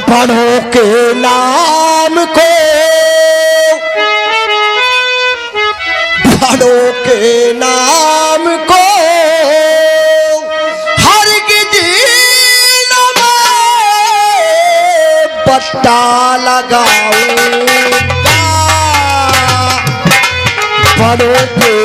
बड़ों के नाम को, बड़ों के नाम को हरगिज़ न मैं बट्टा लगाऊंगा। बड़ों के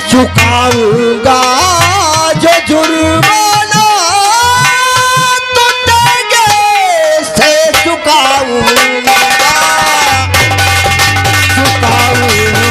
चुकाऊंगा जो जुर्माना तो देंगे से चुकाऊंगा, चुकाऊंगा।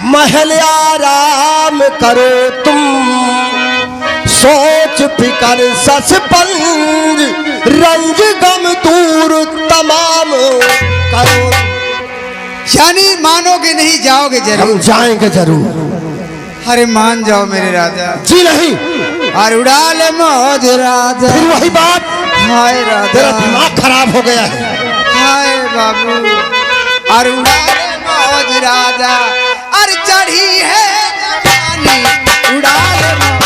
महल आराम करो तुम, सोच फिकर ससपंज, रंज गम दूर तमाम करो। यानी मानोगे नहीं, जाओगे जरूर? हम जाएंगे जरूर। अरे मान जाओ मेरे राजा। जी नहीं। और उड़ा ले मौज राजा। फिर वही बात। हाय राजा, तेरा दिमाग खराब हो गया है। हाय बाबू। और उड़ा ले मौज राजा, और चढ़ी है जवानी, उड़ा ले मौज।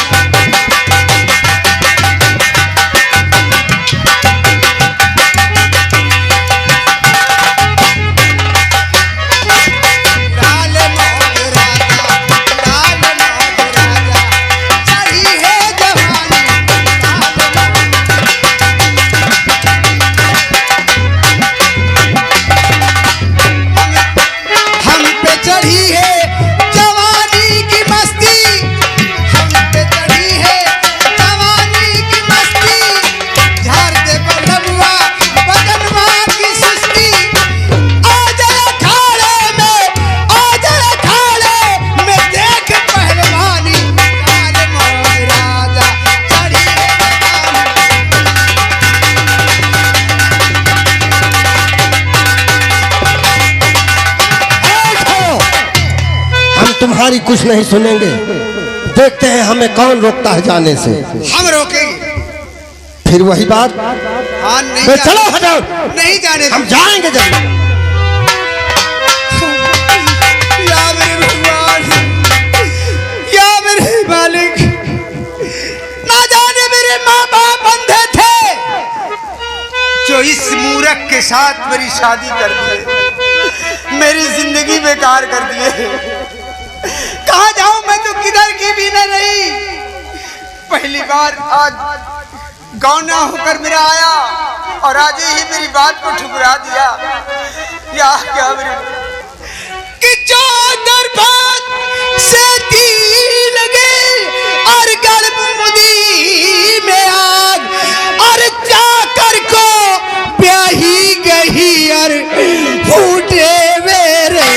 तुम्हारी कुछ नहीं सुनेंगे, देखते हैं हमें कौन रोकता है जाने से। हम रोकेंगे। फिर वही बात। हाँ नहीं, चलो हटाओ, नहीं जाने, हम जाएंगे जरूर। या मेरे भगवान, या मेरे मालिक, ना जाने मेरे माँ बाप अंधे थे जो इस मूर्ख के साथ मेरी शादी कर दिए, मेरी जिंदगी बेकार कर दिए। कहाँ जाऊं मैं तो किधर की भी न रही। पहली बार आज गौना होकर मेरा आया और आज ही मेरी बात को ठुकरा दिया। या क्या मेरे कि जो दरबार से दी लगे और गर्भ मुदी में आग, और जाकर को प्याही गई और फूटे मेरे।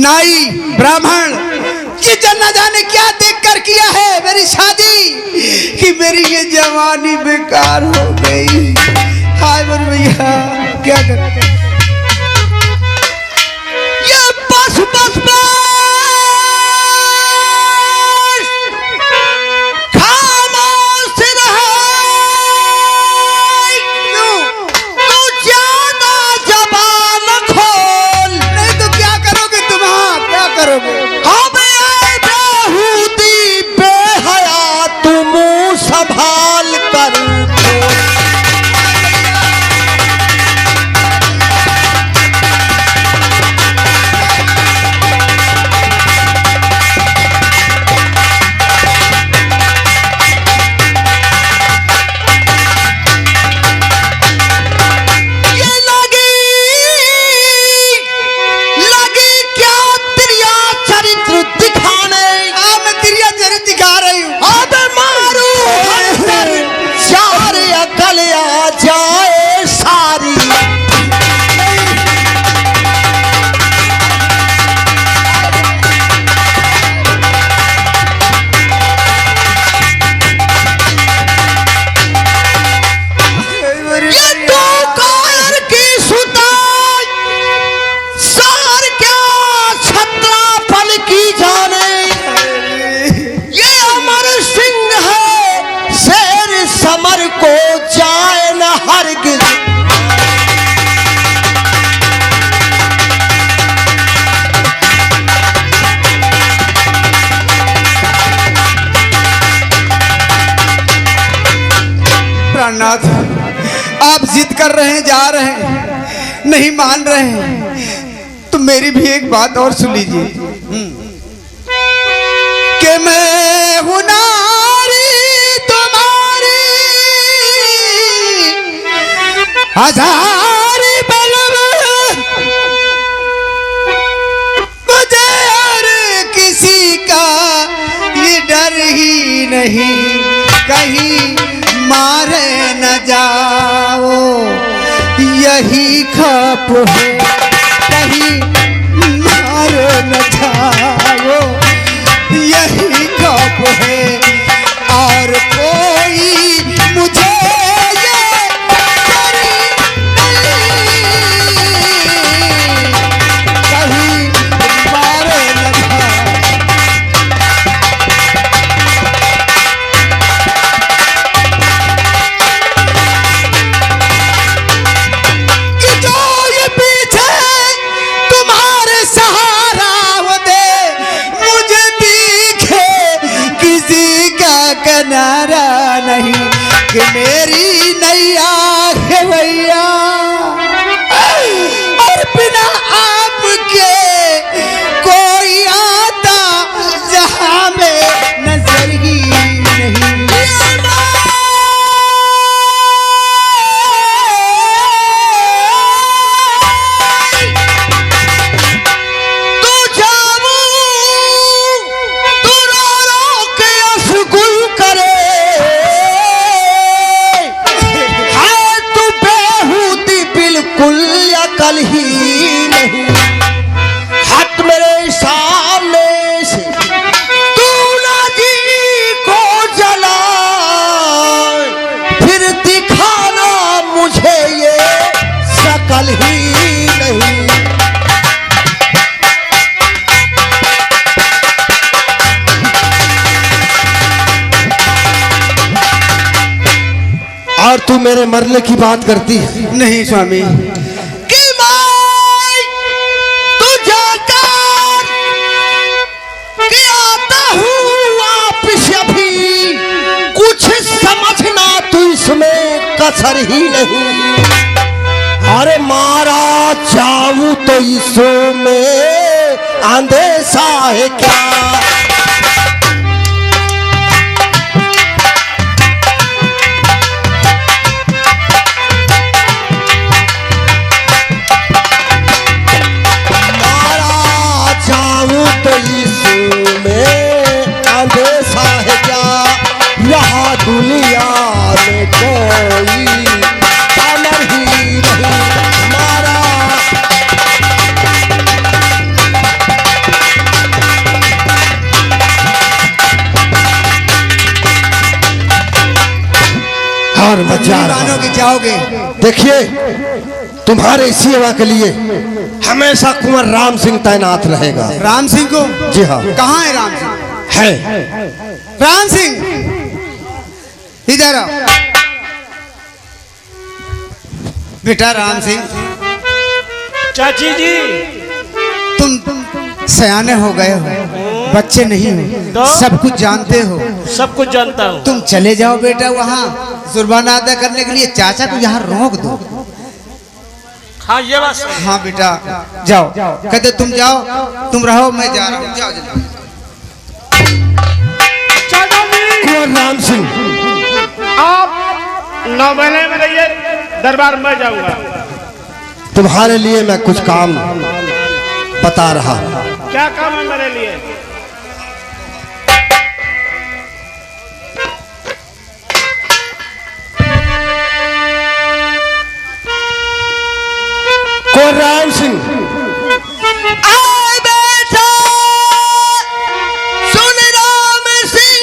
नाई ब्राह्मण ये न जाने क्या देख कर किया है मेरी शादी कि मेरी ये जवानी बेकार हो गई। हाय मेरे भैया क्या कर ये बस बस बस खामोश रहा तू ज्यादा जबान खोल नहीं तो क्या करोगे तुम। हाँ क्या करोगे। संभाल कर प्राणनाथ आप जिद कर रहे हैं, जा रहे हैं, नहीं मान रहे हैं तो मेरी भी एक बात और सुन लीजिए कि मैं हूं नारी तुम्हारी हजार बलवान मुझे और किसी का ये डर ही नहीं कहीं मारे न जाओ यही खप है कहीं मारे न जाओ यही खप है और कोई मुझे ये करी नहीं कहीं मारे न जाओ। किनारा नहीं कि मेरी नैया है भैया और बिना आपके कोई आता जहां में नजर ही नहीं। कल ही नहीं हाथ मेरे सामने से तू ना जी को जला फिर दिखाना मुझे ये शकल ही नहीं। और तू मेरे मरने की बात करती है। नहीं स्वामी कसर ही नहीं अरे मारा चाहूं तो इसमें अंदेशा है क्या। मारा चाहूं तो इसमें अंदेशा है क्या यहाँ दुनिया में कोई अमर ही नहीं मारा और मैं जा रहा मानोगे, हूं। जाओगे। देखिए, तुम्हारे सेवा के लिए हमेशा कुंवर राम सिंह तैनात रहेगा। राम सिंह को? जी हाँ। कहाँ है राम सिंह? है। राम सिंह इधर आओ। बेटा राम सिंह, चाची जी तुम सयाने हो गए हो, बच्चे नहीं हो, तो? सब कुछ जानते हो। सब कुछ जानता हूँ। तुम चले जाओ बेटा वहाँ जुर्माना अदा करने के लिए। चाचा को यहाँ रोक दो। हाँ ये बात सही है। हाँ बेटा जाओ। कहते तुम जाओ, तुम रहो, मैं जा रहा हूँ। जाओ जल्दी। चाचा जी कुंवर राम सिंह, आप 9 महीने में रहिए, दरबार में जाऊंगा। तुम्हारे लिए मैं कुछ काम बता रहा हूं। क्या काम है मेरे लिए? कुंवर राम सिंह, आए बेटा सुन राम सिंह,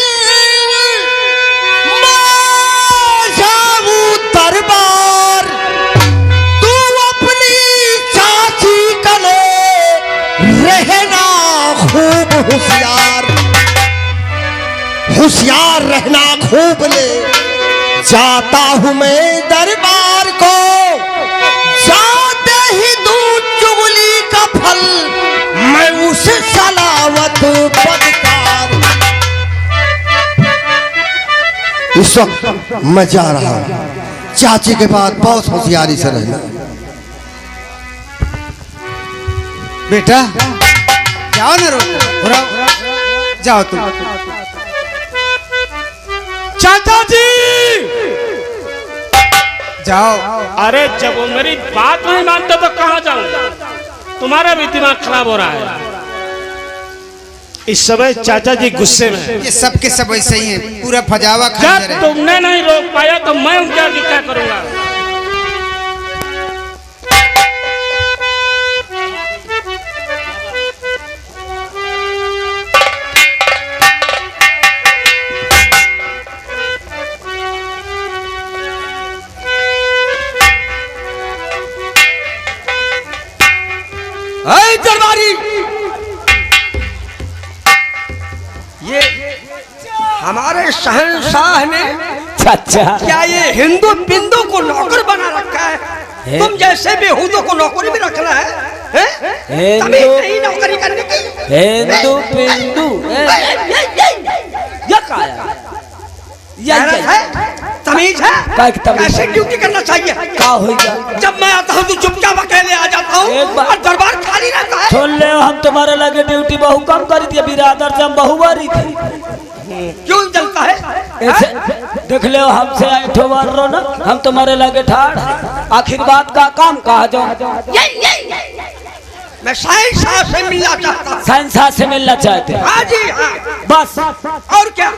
मैं जाऊं दरबार, तू अपनी चाची कले रहना खूब होशियार, होशियार रहना खूब ले। जाता हूं मैं दरबार को, जाते ही दूं चुगली का फल, मैं उस सलावत बदकार। इस वक्त मैं जा रहा हूं। चाची के बाद बहुत होशियारी से रहना। बेटा जाओ ना, रो जाओ तुम। चाचा जी जाओ। अरे जब वो मेरी बात नहीं मानते तो कहाँ जाऊंगा? तुम्हारा भी दिमाग खराब हो रहा है। इस समय चाचा जी गुस्से में हैं। ये सब के सब ऐसे ही हैं, पूरा फजावा खाते जब रहे। तुमने नहीं रोक पाया तो मैं उनके आगे क्या करूंगा? दरबारी, ये हमारे शहंशाह ने चाचा क्या ये हिंदू बिंदु को नौकर बना रखा है? तुम जैसे बेहूदों को नौकरी में रखना है, हैं? तभी नहीं नौकरी करने की। हिंदू पिंदू ये क्या है? गैरत है, तमीज है, क्या की तमीज? कैसे ड्यूटी करना चाहिए? क्या होगा? जब मैं आता हूँ तो चुपचाप अकेले आ जाता हूँ एक बार- और दरबार खाली रहता है। सुन ले, हम तुम्हारे लगे ड्यूटी बहु कम करी थी, बिरादर से हम बहु बारी थी। क्यों जलता है? ऐसे देख ले, हमसे ऐठो मार रो ना, हम तुम्हारे लगे ठाड़। आखिर बात का काम कहा जाओ। मैं शहंशाह से मिलना चाहता हूँ। शहंशाह से मिलना चाहते हैं? हाँ जी हाँ। बस और क्या?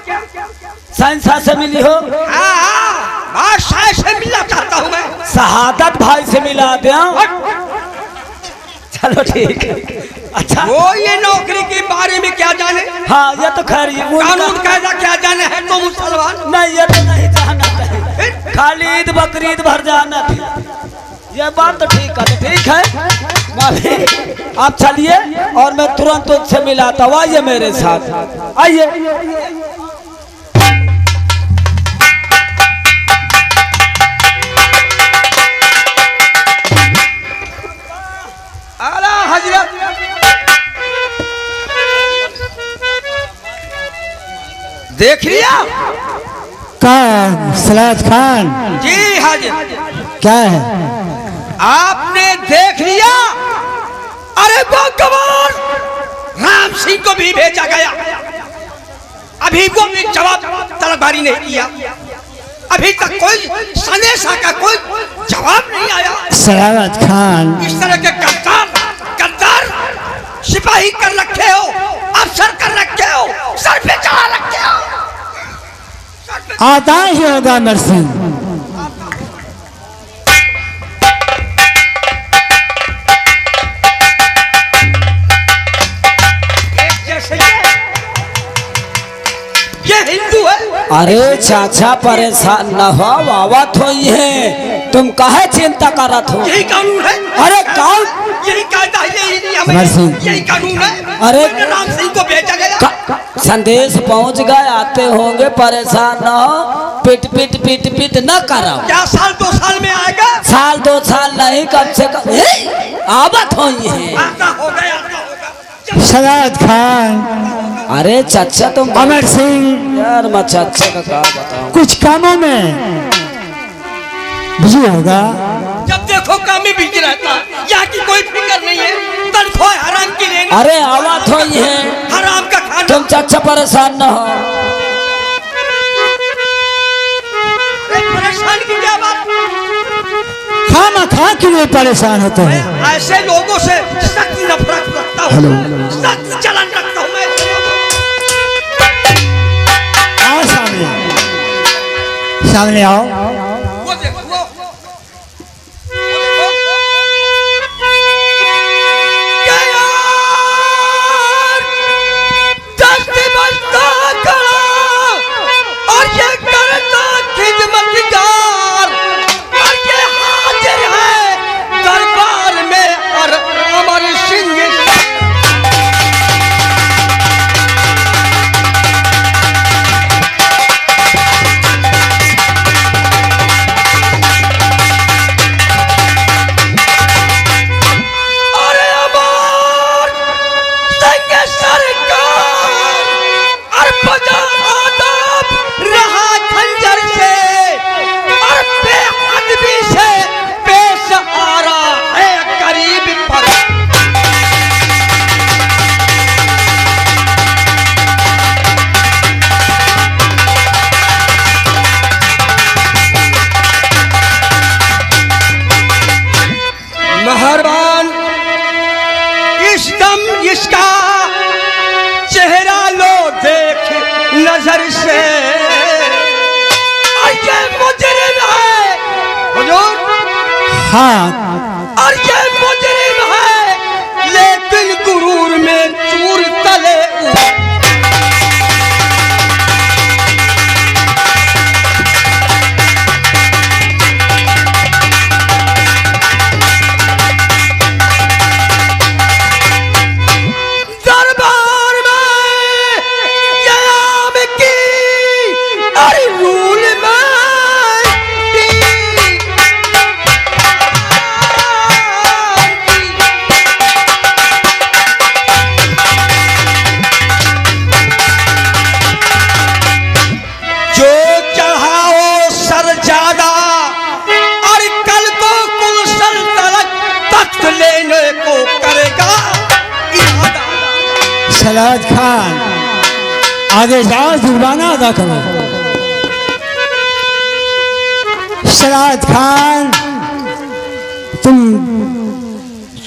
शहंशाह से मिली हो? हाँ, बादशाह से मिलना चाहता हूँ मैं। शहादत भाई से मिला दे। चलो ठीक है। अच्छा वो ये नौकरी के बारे में क्या जाने? हाँ, ये तो खैर ये कानून कायदा क्या जाने है तो मुसलमान। नहीं, ये तो नहीं जाना चाहिए, खाली ईद बकरीद भर जाना थी। ये बात तो ठीक है, तो ठीक है माफी। आप चलिए और मैं तुरंत उससे मिलाता हूँ। आइए मेरे साथ, आइए। आला हजरत, देख लिया? कौन? सलाद खान? जी हाजिर। क्या है? आपने देख लिया? अरे भगवान, राम सिंह को भी भेजा गया, अभी वो भी जवाब तलबबारी नहीं किया। अभी तक कोई संदेशा का कोई जवाब नहीं आया। सलावत खान, इस तरह के गद्दार गद्दार सिपाही कर रखे हो, अफसर कर रखे हो, सर पे चढ़ा रखे हो। आता ही होगा अमर सिंह। एक जैसे ये हिंदू है, अरे चाचा परेशान न हो, आवत हो है, तुम काहे चिंता करत हो? यही कानून है। अरे कौन? यही कायदा है, अमर सिंह। यही कानून है। अरे राम सिंह को भेजा गया। संदेश पहुंच गए, आते होंगे, परेशान न हो, पिट पिट पिट पिट न करो। क्या साल 2 साल में आएगा? साल 2 साल नहीं, कम से कम आवत हो है। आता होगा, आता होगा। सलाद खान, अरे चाचा तुम अमर सिंह यार, मैं चाचा का क्या बताऊं? कुछ कामों में बिजी होगा। जब देखो काम में बिजी रहता है। यहाँ की कोई फिक्र नहीं है। तनख्वाह हराम की लेनी। अरे आवत हो है, हराम का खाना। तुम चाचा परेशान न हो। अरे परेशान की क्या बात? खाना खा के लिए परेशान होते हैं। मैं ऐसे लोगों से सख्त नफरत रखता हूँ। हेलो। सख्त चलन रखता हूँ मैं ऐसे लोगों आओ सामने, सामने आओ। से। वो देखो, वो देखो। क्या यार? दस्ती बजता खड़ा और ये करता खिदमतगार और ये हाजिर है दरबार में और अमर सिंह। अरे अमर सिंह सरकार और बजा आदाब रहा खंजर से और बेअदबी से पेश आ रहा है करीब पर। मेहरबान इस दम इसका चेहरा लो देख नजर से। और ये मुजरिम है हुजूर, हाँ, और ये मुजरिम है लेकिन गुरूर में चूर तले। दरबार में याम की और रूल में जो चढ़ाओ सर ज्यादा और कल को कुल सल्तनत तख्त लेने को करेगा इरादा। सलाद खान, आगे जाओ, जुर्माना अदा करो। सलाद खान, तुम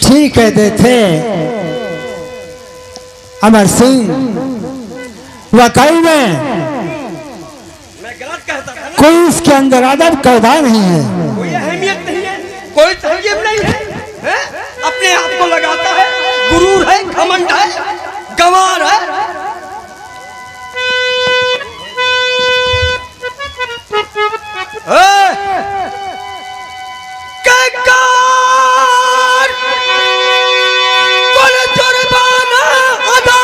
ठीक कहते थे। अमर सिंह, वाकई में मैं गलत कहता था ना। कोई इसके अंदर अदब कैदा नहीं है। कोई अहमियत नहीं है, कोई तहजीब नहीं है, हैं? अपने आप को लगाता है, गुरूर है, घमंड है, गंवार है। केकार कुल जुर्माना अदा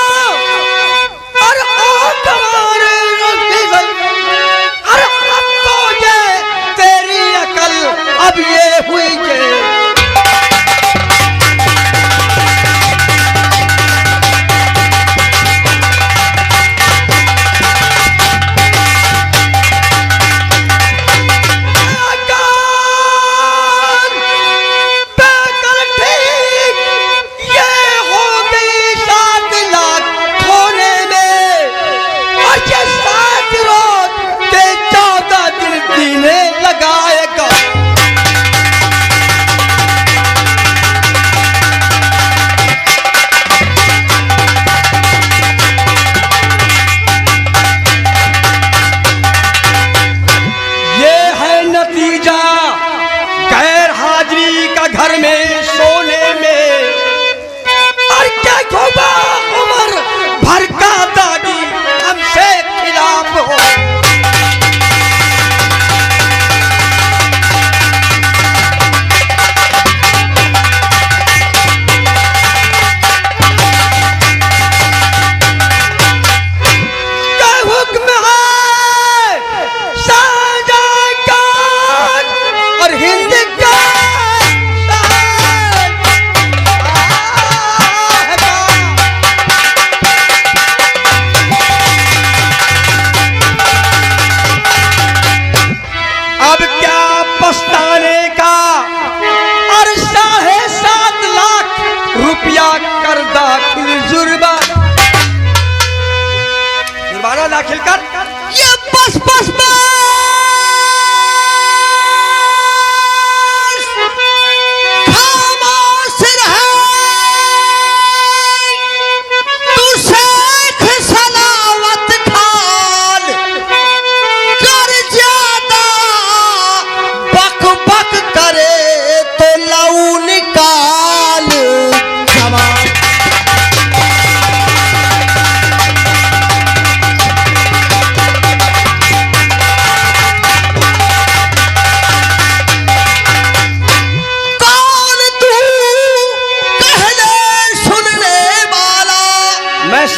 और आकमार रसीद और अब तो ये तेरी अकल अब ये हुई जे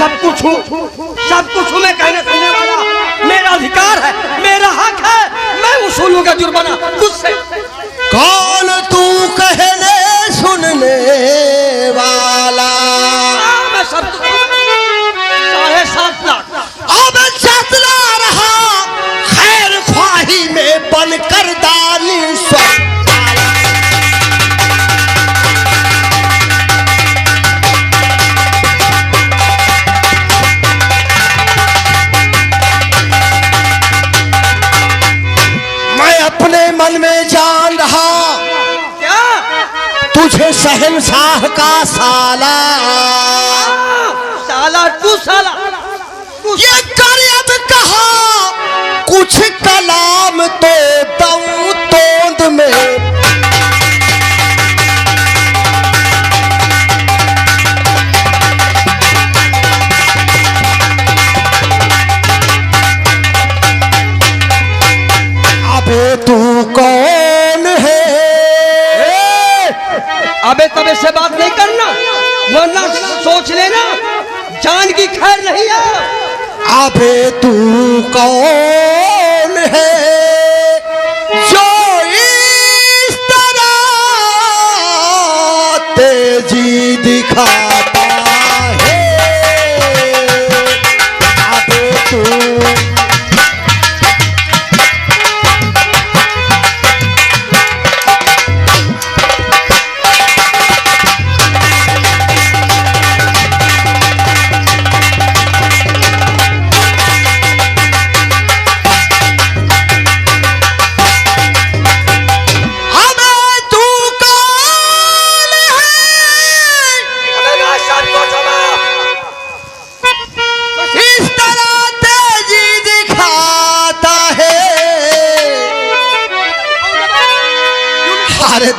सब कुछ हूँ मैं कहने सुनने वाला। मेरा अधिकार है, मेरा हक है, मैं वसूलूंगा जुर्माना तुझसे। कौन तू कहने सुनने वाला? मैं सब 7.5 लाख। अब चतला रहा खैर ख्वाही में बनकर दानी स्व अपने मन में जान रहा क्या तुझे शहंशाह का साला तू साला ये कर अब कहा कुछ कलाम तो दऊं तोंद में। अबे तू कौन है? अबे तबे से बात नहीं करना, वरना सोच लेना जान की खैर नहीं है। अबे तू कौन है जो इस तरह तेजी दिखाता है? अबे तू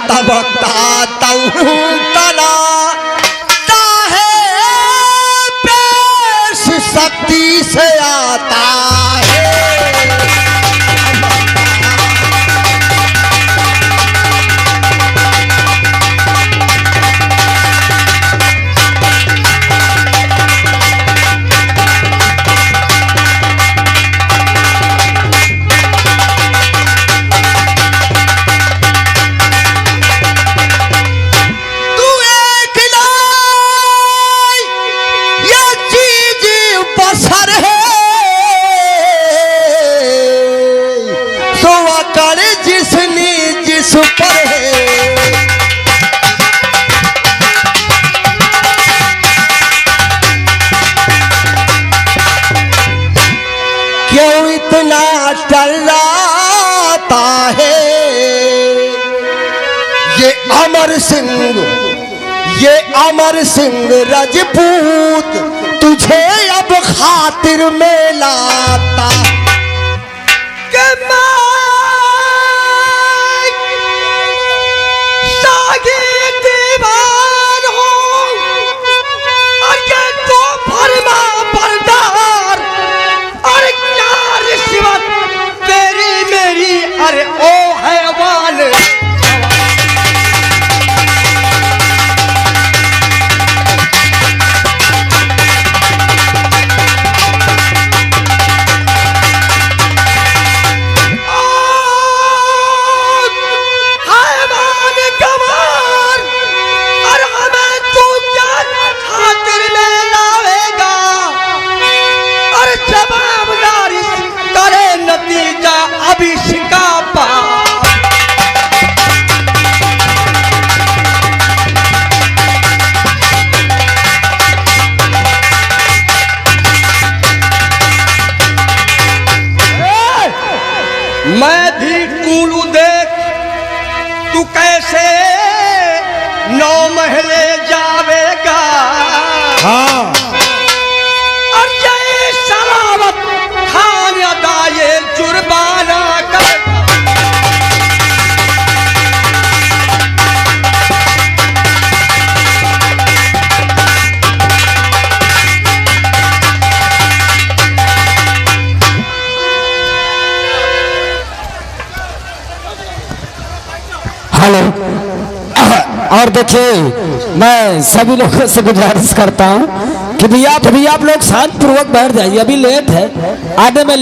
तबकता तना है पेश शक्ति से आता है। पर है क्यों इतना डराता है ये अमर सिंह राजपूत तुझे अब खातिर में लाता के दीवार हो और ये तो फरमा बरदार और क्या रिश्वत तेरी मेरी अरे ओ हैवान। मैं भी कूलू देख तू कैसे 9 महले जावेगा। हाँ और ये शराबत खान अदाए जुर्माना कर। हेलो। और देखिए मैं सभी लोगों से गुजारिश करता हूँ कि भैया आप लोग शांत पूर्वक बैठ जाइए, अभी लेट है, आधे में